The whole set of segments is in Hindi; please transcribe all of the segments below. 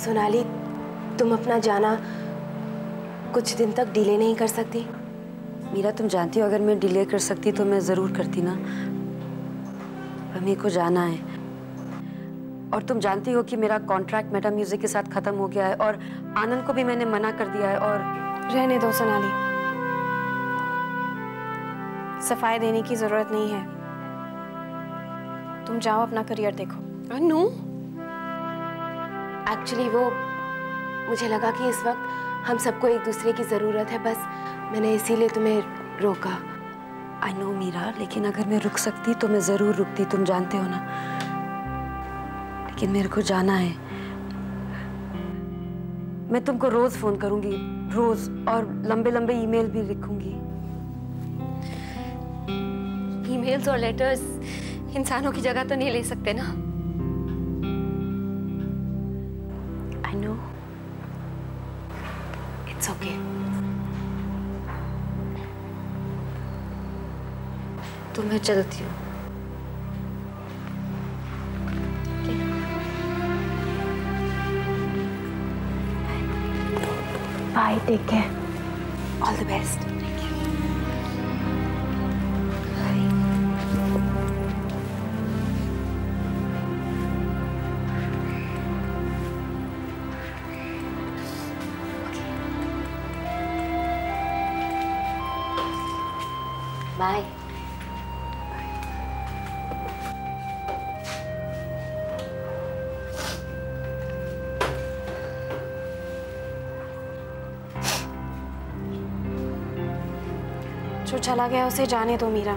सोनाली, तुम अपना जाना कुछ दिन तक डिले नहीं कर सकती? मीरा, तुम जानती हो अगर मैं डिले कर सकती तो मैं ज़रूर करती ना। पर मेरे को जाना है। और तुम जानती हो कि मेरा कॉन्ट्रैक्ट मेटा म्यूजिक के साथ ख़त्म हो गया है और आनंद को भी मैंने मना कर दिया है। और रहने दो सोनाली, सफाई देने की ज़रूरत नहीं है। तुम जाओ अपना करियर देखो। नो, एक्चुअली वो मुझे लगा कि इस वक्त हम सबको एक दूसरे की ज़रूरत है, बस मैंने इसीलिए तुम्हें रोका। आई नो मीरा, लेकिन अगर मैं रुक सकती तो मैं ज़रूर रुकती, तुम जानते हो ना। लेकिन मेरे को जाना है। मैं तुमको रोज़ फ़ोन करूंगी, रोज़, और लंबे लंबे ईमेल भी लिखूंगी। ईमेल्स और लेटर्स इंसानों की जगह तो नहीं ले सकते ना। I know, it's okay. तो मैं चलती हूँ। Bye, take care, all the best. Bye. जो चला गया उसे जाने दो मीरा।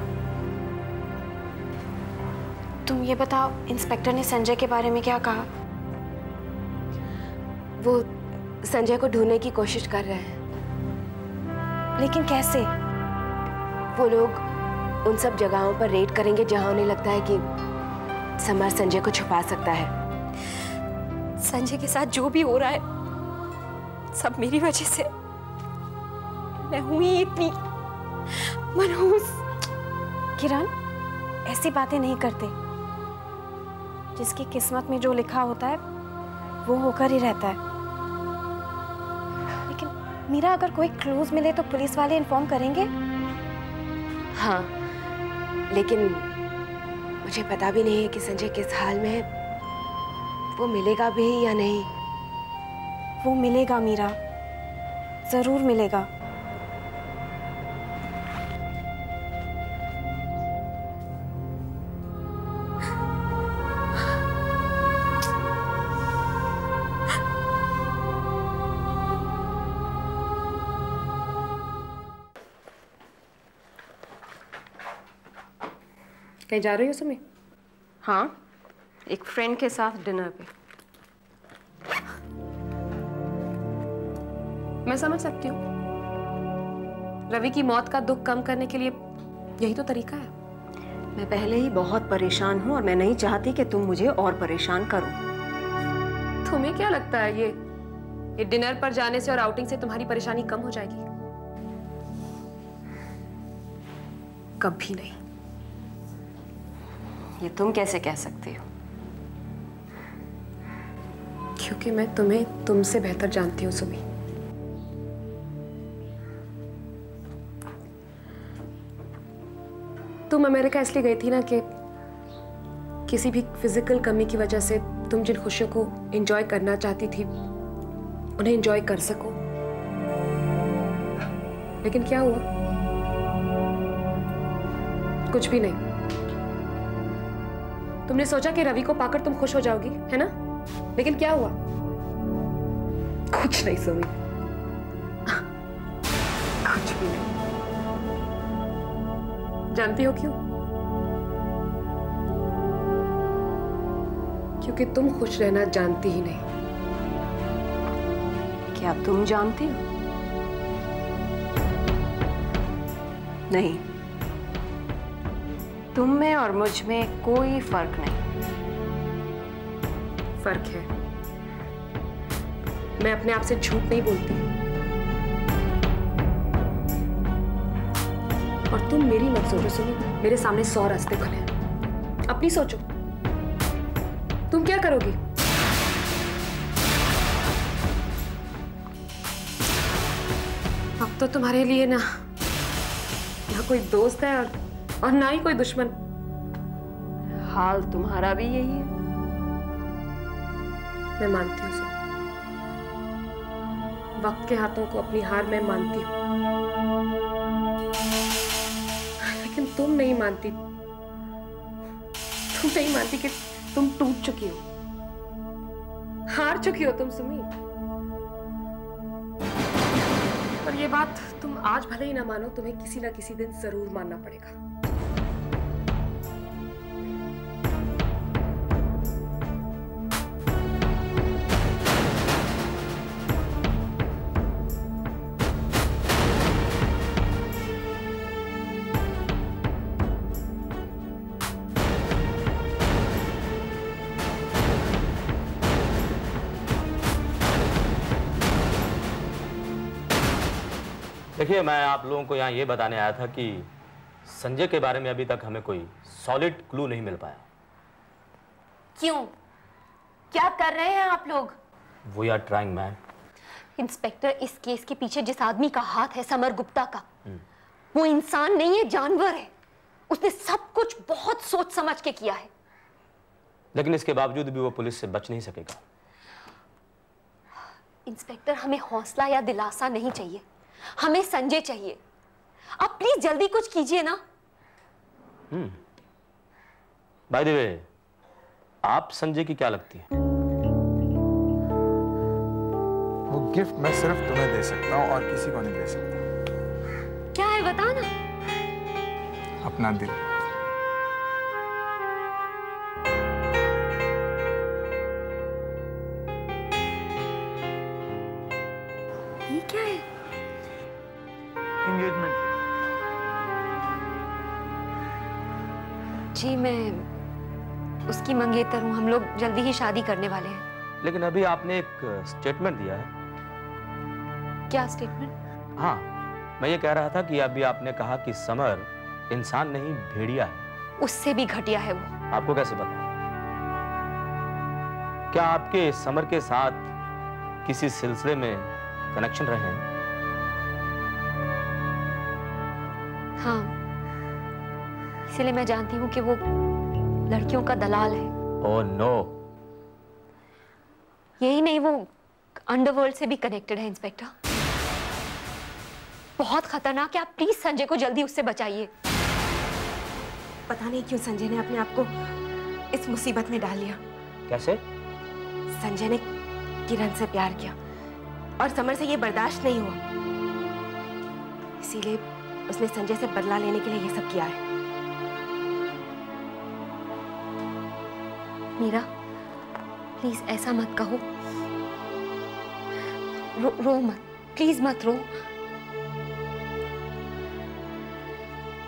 तुम ये बताओ, इंस्पेक्टर ने संजय के बारे में क्या कहा? वो संजय को ढूंढने की कोशिश कर रहे हैं। लेकिन कैसे? वो लोग उन सब जगहों पर रेड करेंगे जहां उन्हें लगता है कि समर संजय को छुपा सकता है। संजय के साथ जो भी हो रहा है सब मेरी वजह से। मैं हुई इतनी मनहूस। किरण, ऐसी बातें नहीं करते। जिसकी किस्मत में जो लिखा होता है वो होकर ही रहता है। लेकिन मीरा, अगर कोई क्लूज मिले तो पुलिस वाले इन्फॉर्म करेंगे? हाँ, लेकिन मुझे पता भी नहीं है कि संजय किस हाल में है। वो मिलेगा भी या नहीं? वो मिलेगा मीरा, जरूर मिलेगा। कहीं जा रही हो सुमी? हाँ, एक फ्रेंड के साथ डिनर पे। मैं समझ सकती हूँ, रवि की मौत का दुख कम करने के लिए यही तो तरीका है। मैं पहले ही बहुत परेशान हूँ और मैं नहीं चाहती कि तुम मुझे और परेशान करो। तुम्हें क्या लगता है ये डिनर पर जाने से और आउटिंग से तुम्हारी परेशानी कम हो जाएगी? कभी नहीं। ये तुम कैसे कह सकते हो? क्योंकि मैं तुम्हें तुमसे बेहतर जानती हूँ सुमी। तुम अमेरिका इसलिए गई थी ना कि किसी भी फिजिकल कमी की वजह से तुम जिन खुशियों को एंजॉय करना चाहती थी उन्हें एंजॉय कर सको। लेकिन क्या हुआ? कुछ भी नहीं। तुमने सोचा कि रवि को पाकर तुम खुश हो जाओगी, है ना? लेकिन क्या हुआ? कुछ नहीं सुमी, कुछ भी नहीं। जानती हो क्यों? क्योंकि तुम खुश रहना जानती ही नहीं। क्या तुम जानती हो? नहीं, तुम में और मुझ में कोई फर्क नहीं। फर्क है। मैं अपने आप से झूठ नहीं बोलती और तुम मेरी मत सोचो सुनी। मेरे सामने 100 रास्ते खुले हैं, अपनी सोचो। तुम क्या करोगी? तो तुम्हारे लिए ना कोई दोस्त है और ना ही कोई दुश्मन। हाल तुम्हारा भी यही है। मैं मानती हूँ सुमी, वक्त के हाथों को अपनी हार मैं मानती हूँ, लेकिन तुम नहीं मानती। तुम नहीं मानती कि तुम टूट चुकी हो, हार चुकी हो तुम सुमी। और ये बात तुम आज भले ही ना मानो, तुम्हें किसी ना किसी दिन जरूर मानना पड़ेगा। देखिए, मैं आप लोगों को यहाँ ये बताने आया था कि संजय के बारे में अभी तक हमें कोई सॉलिड क्लू नहीं मिल पाया। क्यों? क्या कर रहे हैं आप लोग? We are trying ma'am. Inspector, इस केस के पीछे जिस आदमी का हाथ है, समर गुप्ता का, वो इंसान नहीं है, जानवर है। उसने सब कुछ बहुत सोच समझ के किया है। लेकिन इसके बावजूद भी वो पुलिस से बच नहीं सकेगा। इंस्पेक्टर, हमें हौसला या दिलासा नहीं चाहिए, हमें संजय चाहिए। आप प्लीज जल्दी कुछ कीजिए ना। बाय द वे, आप संजय की क्या लगती है? वो गिफ्ट मैं सिर्फ तुम्हें दे सकता हूँ और किसी को नहीं दे सकता। क्या है बताना। अपना दिल। ये क्या है? एंगेजमेंट। जी, मैं उसकी मंगेतर हूँ। हम लोग जल्दी ही शादी करने वाले हैं। लेकिन अभी आपने एक स्टेटमेंट दिया है। क्या स्टेटमेंट? हाँ, मैं ये कह रहा था कि अभी आपने कहा कि समर इंसान नहीं, भेड़िया है। उससे भी घटिया है वो। आपको कैसे पता? क्या आपके समर के साथ किसी सिलसिले में कनेक्शन रहे हैं? हाँ, इसलिए मैं जानती हूँ कि वो लड़कियों का दलाल है। Oh no. यही नहीं, वो अंडरवर्ल्ड से भी कनेक्टेड है। इंस्पेक्टर, बहुत खतरनाक है। आप प्लीज संजय को जल्दी उससे बचाइए। पता नहीं क्यों संजय ने अपने आप को इस मुसीबत में डाल लिया। कैसे? संजय ने किरण से प्यार किया और समर से ये बर्दाश्त नहीं हुआ, इसीलिए उसने संजय से बदला लेने के लिए ये सब किया है। मीरा, प्लीज ऐसा मत कहो। रो मत, प्लीज मत रो।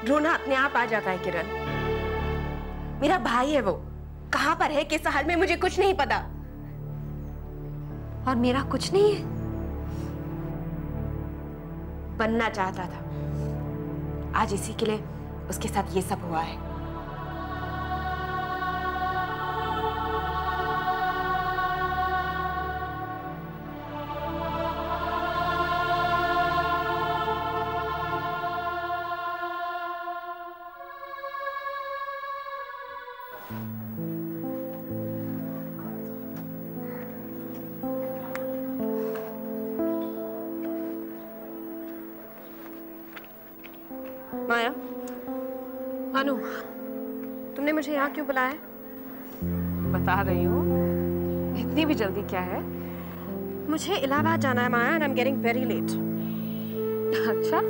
रोना अपने आप आ जाता है किरण। मेरा भाई है वो, कहां पर है, किस हाल में, मुझे कुछ नहीं पता। और मेरा कुछ नहीं है। बनना चाहता था, आज इसी के लिए उसके साथ ये सब हुआ है। माया, अनु, तुमने मुझे यहाँ क्यों बुलाया? बता रही हूँ, इतनी भी जल्दी क्या है? मुझे इलाहाबाद जाना है माया, and I'm getting very late. अच्छा,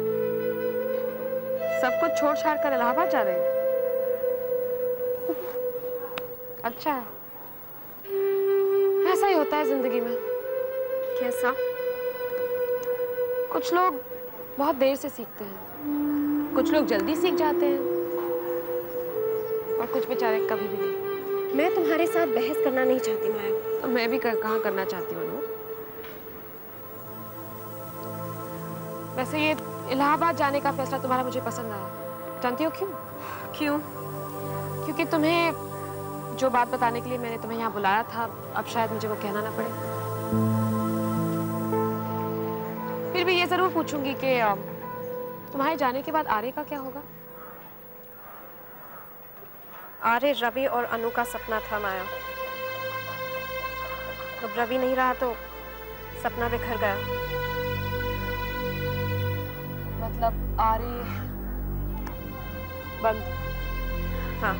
सब कुछ छोड़ छाड़ कर इलाहाबाद जा रही हो? अच्छा है, ऐसा ही होता है जिंदगी में। कैसा? कुछ लोग बहुत देर से सीखते हैं, कुछ लोग जल्दी सीख जाते हैं और कुछ बेचारे कभी भी नहीं। मैं तुम्हारे साथ बहस करना नहीं चाहती माया। तो मैं भी कहाँ करना चाहती हूँ। वैसे ये इलाहाबाद जाने का फैसला तुम्हारा मुझे पसंद आया। जानती हो क्यों? क्यों? क्योंकि तुम्हें जो बात बताने के लिए मैंने तुम्हें यहाँ बुलाया था, अब शायद मुझे वो कहना ना पड़े। फिर भी ये जरूर पूछूंगी कि तुम्हारे जाने के बाद आर्य का क्या होगा। आर्य रवि और अनु का सपना था माया। अब रवि नहीं रहा तो सपना बिखर गया। मतलब आर्य बंद। हाँ,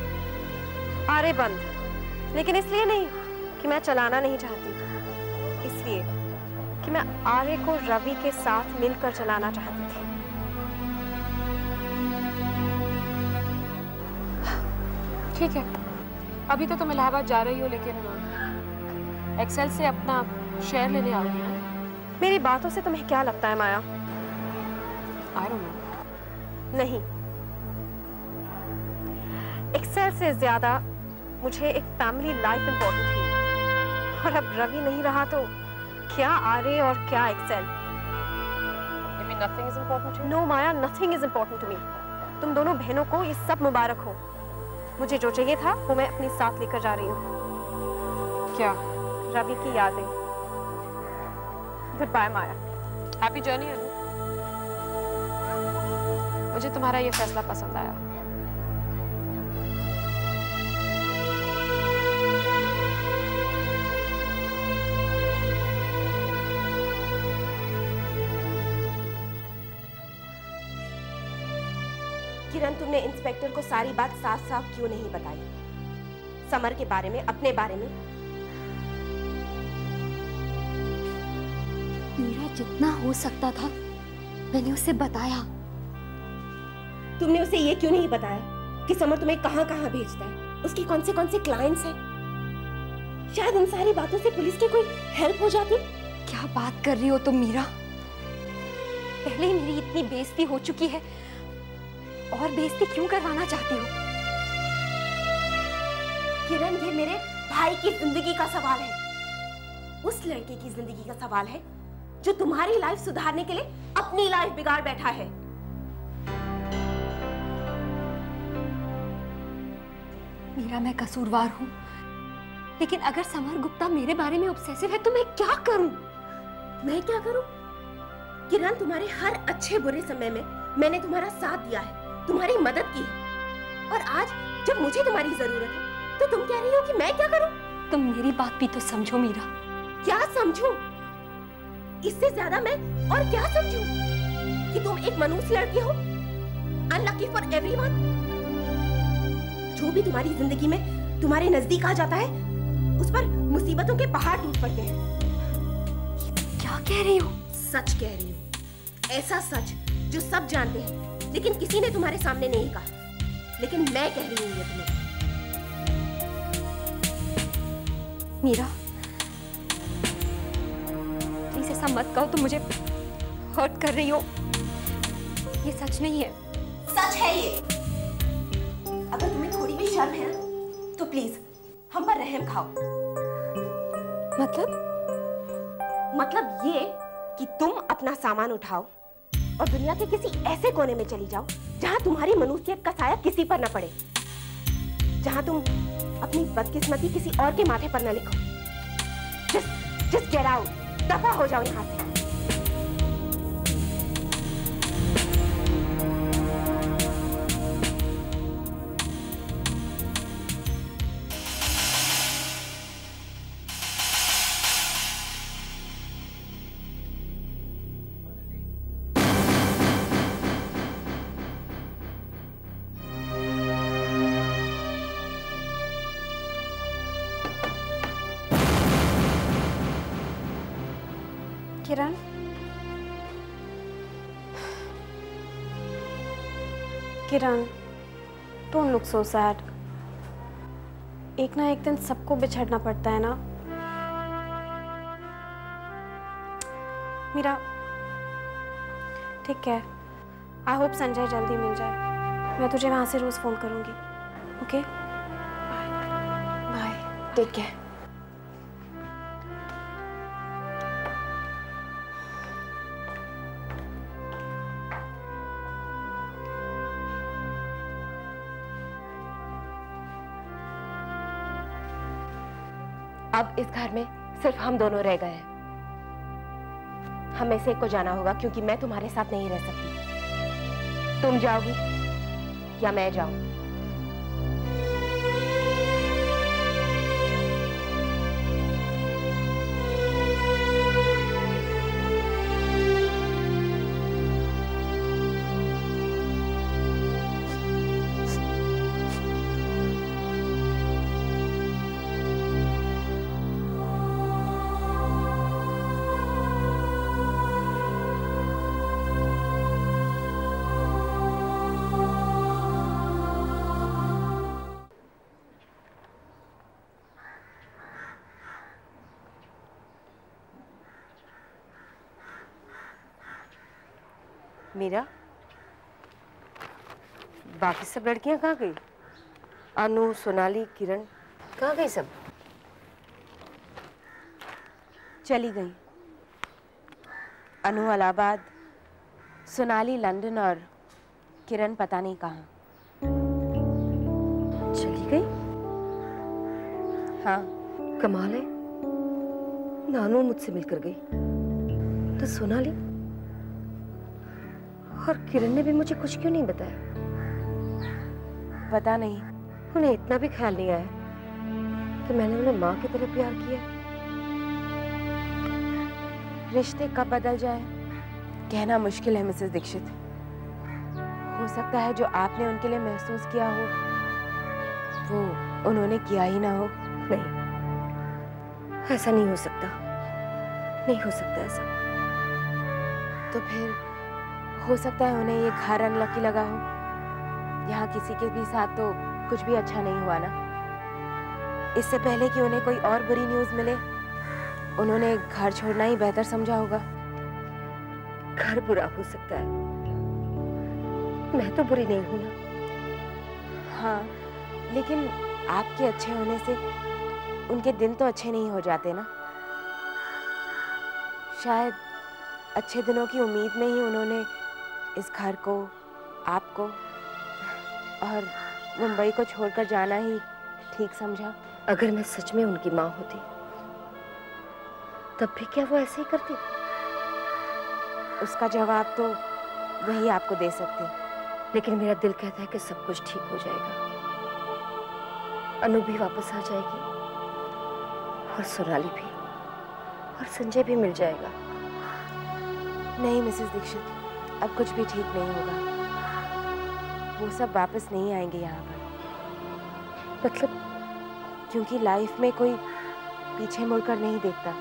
आर्य बंद, लेकिन इसलिए नहीं कि मैं चलाना नहीं चाहती, इसलिए कि मैं आर्य को रवि के साथ मिलकर चलाना चाहती थी। ठीक है, अभी तो तुम इलाहाबाद जा रही हो, लेकिन एक्सेल से अपना शेयर लेने आओगी ना? मेरी बातों से तुम्हें क्या लगता है माया? I don't know. नहीं, एक्सेल से ज्यादा मुझे एक फैमिली लाइफ इंपॉर्टेंट थी, और अब रवि नहीं रहा तो क्या आर्य और क्या एक्सेल? You mean nothing is important to you? No Maya, nothing is important to me. तुम दोनों बहनों को ये सब मुबारक हो। मुझे जो चाहिए था वो मैं अपने साथ लेकर जा रही हूँ। क्या? रवि की यादें। गुड बाय माया। हैप्पी जर्नी अनु। मुझे तुम्हारा ये फैसला पसंद आया। किरण, तुमने इंस्पेक्टर को सारी बात साफ साफ क्यों नहीं बताई? समर के बारे में, अपने बारे में? मेरा जितना हो सकता था मैंने उसे बताया। तुमने उसे ये क्यों नहीं बताया कि समर तुम्हें कहां कहां भेजता है, उसके कौन से क्लाइंट्स हैं? शायद उन सारी बातों से पुलिस की कोई हेल्प हो जाती। क्या बात कर रही हो तुम मीरा? पहले ही मेरी इतनी बेइज्जती हो चुकी है, और बेइज्जती क्यों करवाना चाहती हो? किरण, ये मेरे भाई की जिंदगी का सवाल है, उस लड़के की जिंदगी का सवाल है जो तुम्हारी लाइफ सुधारने के लिए अपनी लाइफ बिगाड़ बैठा है। मीरा, मैं कसूरवार हूँ, लेकिन अगर समर गुप्ता मेरे बारे में ऑब्सेसिव है तो मैं क्या करूं? मैं क्या करूं? किरण, तुम्हारे हर अच्छे बुरे समय में मैंने तुम्हारा साथ दिया है, तुम्हारी मदद की है, और आज जब मुझे तुम्हारी जरूरत है तो तुम कह रही हो कि मैं क्या करूं? तुम मेरी बात भी तो समझो मीरा। क्या समझूं? इससे ज्यादा मैं और क्या समझूं? कि तुम एक मनुष्य लड़की हो, अनलकी फॉर एवरीवन। जो भी तुम्हारी जिंदगी में तुम्हारे नजदीक आ जाता है उस पर मुसीबतों के पहाड़ टूट पड़ते हैं। क्या कह रही हो? सच कह रही हूँ, ऐसा सच जो सब जानते हैं लेकिन किसी ने तुम्हारे सामने नहीं कहा, लेकिन मैं कह रही हूँ ये तुम्हें। मीरा, प्लीज ऐसा मत कहो, तुम मुझे हर्ट कर रही हो। ये सच नहीं है। सच है ये। अगर तुम्हें थोड़ी भी शर्म है ना तो प्लीज हम पर रहम खाओ। मतलब ये कि तुम अपना सामान उठाओ और दुनिया के किसी ऐसे कोने में चली जाओ जहां तुम्हारी मनुष्यत का साया किसी पर न पड़े, जहां तुम अपनी बदकिस्मती किसी और के माथे पर न लिखो। जस्ट गेट आउट, दफा हो जाओ यहां से। किरण, किरण, डोंट लुक सो सैड। एक ना एक दिन सबको बिछड़ना पड़ता है ना। मीरा, ठीक है, आई होप संजय जल्दी मिल जाए। मैं तुझे वहां से रोज फोन करूंगी। Okay, bye, take care. अब इस घर में सिर्फ हम दोनों रह गए हैं। हम में से एक को जाना होगा, क्योंकि मैं तुम्हारे साथ नहीं रह सकती। तुम जाओगी या मैं जाऊं? मीरा, बाकी सब लड़कियां कहाँ गई? अनु, सोनाली, किरण कहाँ गई सब? चली गई। अनु इलाहाबाद, सोनाली लंदन और किरण पता नहीं कहाँ। चली गई? हाँ। कमाल है, नानू मुझसे मिलकर गई, तो सोनाली और किरण ने भी मुझे कुछ क्यों नहीं बताया? पता नहीं, उन्हें इतना भी ख्याल नहीं आया कि मैंने उन्हें माँ की तरह प्यार किया। रिश्ते कब बदल जाए कहना मुश्किल है मिसेस दीक्षित। हो सकता है जो आपने उनके लिए महसूस किया हो वो उन्होंने किया ही ना हो। नहीं, ऐसा नहीं हो सकता, नहीं हो सकता ऐसा। तो फिर हो सकता है उन्हें ये घर अनलकी लगा हो। यहाँ किसी के भी साथ तो कुछ भी अच्छा नहीं हुआ ना। इससे पहले कि उन्हें कोई और बुरी न्यूज़ मिले, उन्होंने घर छोड़ना ही बेहतर समझा होगा। घर बुरा हो सकता है, मैं तो बुरी नहीं हूं ना। हाँ, लेकिन आपके अच्छे होने से उनके दिन तो अच्छे नहीं हो जाते ना। शायद अच्छे दिनों की उम्मीद में ही उन्होंने इस घर को, आपको और मुंबई को छोड़कर जाना ही ठीक समझा। अगर मैं सच में उनकी माँ होती तब भी क्या वो ऐसे ही करती? उसका जवाब तो वही आपको दे सकती। लेकिन मेरा दिल कहता है कि सब कुछ ठीक हो जाएगा। अनु भी वापस आ जाएगी और सोनाली भी, और संजय भी मिल जाएगा। नहीं मिसेस दीक्षित, अब कुछ भी ठीक नहीं होगा। वो सब वापस नहीं आएंगे यहाँ पर। मतलब? क्योंकि लाइफ में कोई पीछे मुड़कर नहीं देखता,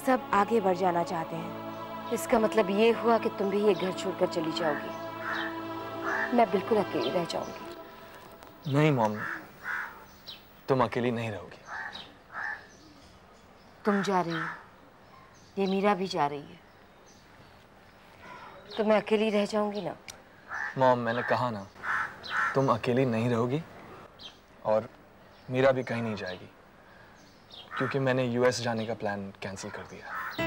सब आगे बढ़ जाना चाहते हैं। इसका मतलब ये हुआ कि तुम भी ये घर छोड़कर चली जाओगी। मैं बिल्कुल अकेली रह जाऊंगी। नहीं मॉम, तुम अकेली नहीं रहोगी। तुम जा रही हो, ये मीरा भी जा रही है, तो मैं अकेली रह जाऊंगी ना। मॉम, मैंने कहा ना, तुम अकेली नहीं रहोगी और मीरा भी कहीं नहीं जाएगी, क्योंकि मैंने यूएस जाने का प्लान कैंसिल कर दिया।